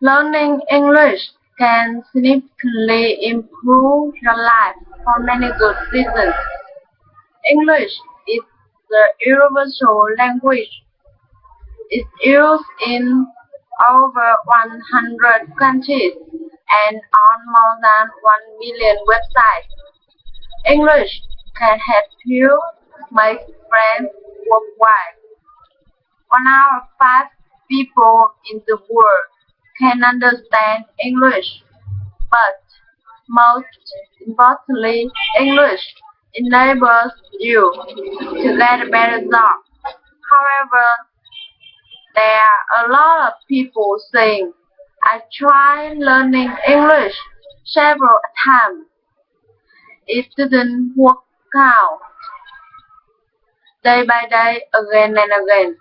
Learning English can significantly improve your life for many good reasons. English is the universal language. It's used in over 100 countries and on more than 1 million websites. English can help you make friends worldwide. 1 out of 5 people in the world can understand English, but most importantly, English enables you to get a better job. However, there are a lot of people saying, I tried learning English several times. It didn't work out. Day by day, again and again.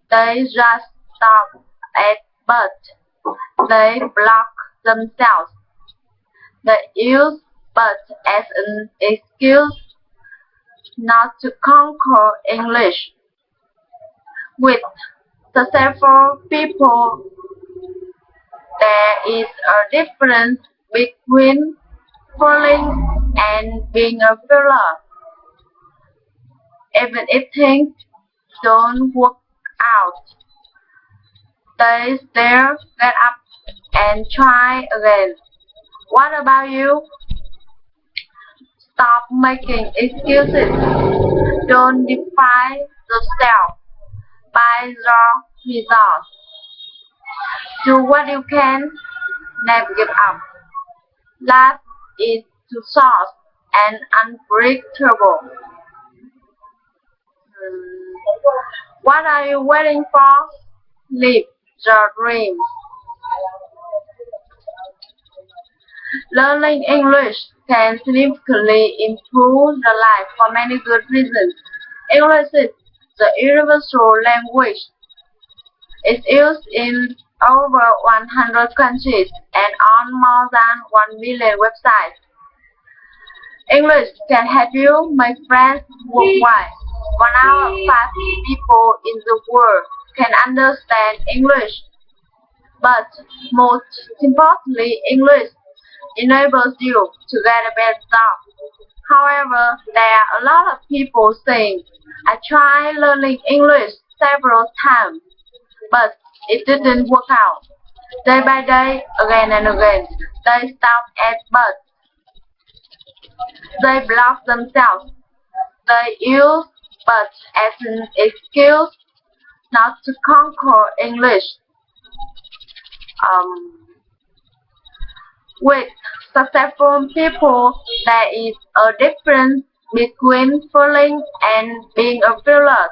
They just stop at but. They block themselves. They use but as an excuse not to conquer English. With successful people, there is a difference between failing and being a failure. Even if things don't work out, they still get up and try again. What about you? Stop making excuses. Don't define yourself by your results. Do what you can. Never give up. Life is too short and unpredictable. What are you waiting for? Live your dreams. Learning English can significantly improve your life for many good reasons. English is the universal language. It's used in over 100 countries and on more than 1 million websites. English can help you make friends worldwide. 1 out of 5 people in the world can understand English, but most importantly, English enables you to get a better job. However, there are a lot of people saying, I tried learning English several times, but it didn't work out. Day by day, again and again, they stop at but. They block themselves. They use but as an excuse not to conquer English. With successful people, there is a difference between failing and being a failure.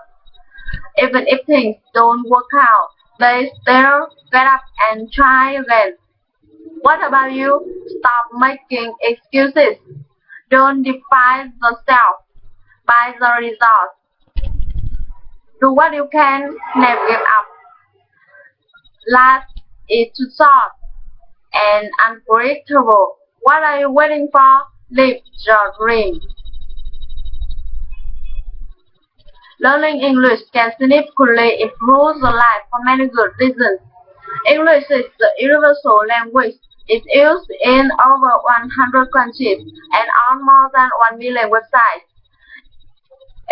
Even if things don't work out, they still get up and try again. What about you? Stop making excuses. Don't define yourself by the results. Do what you can. Never give up. Life is too short and unpredictable. What are you waiting for? Live your dream. Learning English can significantly improve your life for many good reasons. English is the universal language. It's used in over 100 countries and on more than 1 million websites.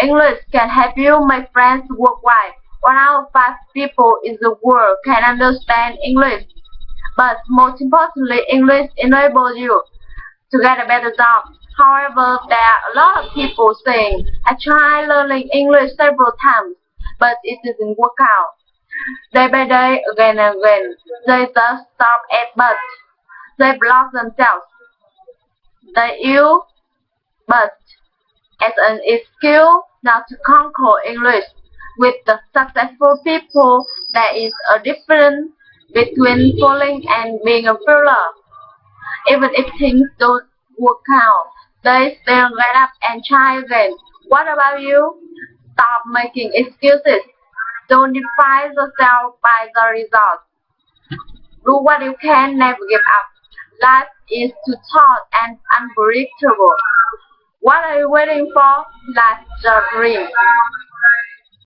English can help you make friends worldwide. 1 out of 5 people in the world can understand English, but most importantly, English enables you to get a better job. However, there are a lot of people saying, I tried learning English several times, but it didn't work out. Day by day, again and again, they just stop at but. They block themselves. They use but as an excuse not to conquer English. With the successful people, there is a difference between failing and being a failure. Even if things don't work out, they still get up and try again. What about you? Stop making excuses. Don't define yourself by the results. Do what you can, never give up. Life is too short and unpredictable. What are you waiting for? Live your dream.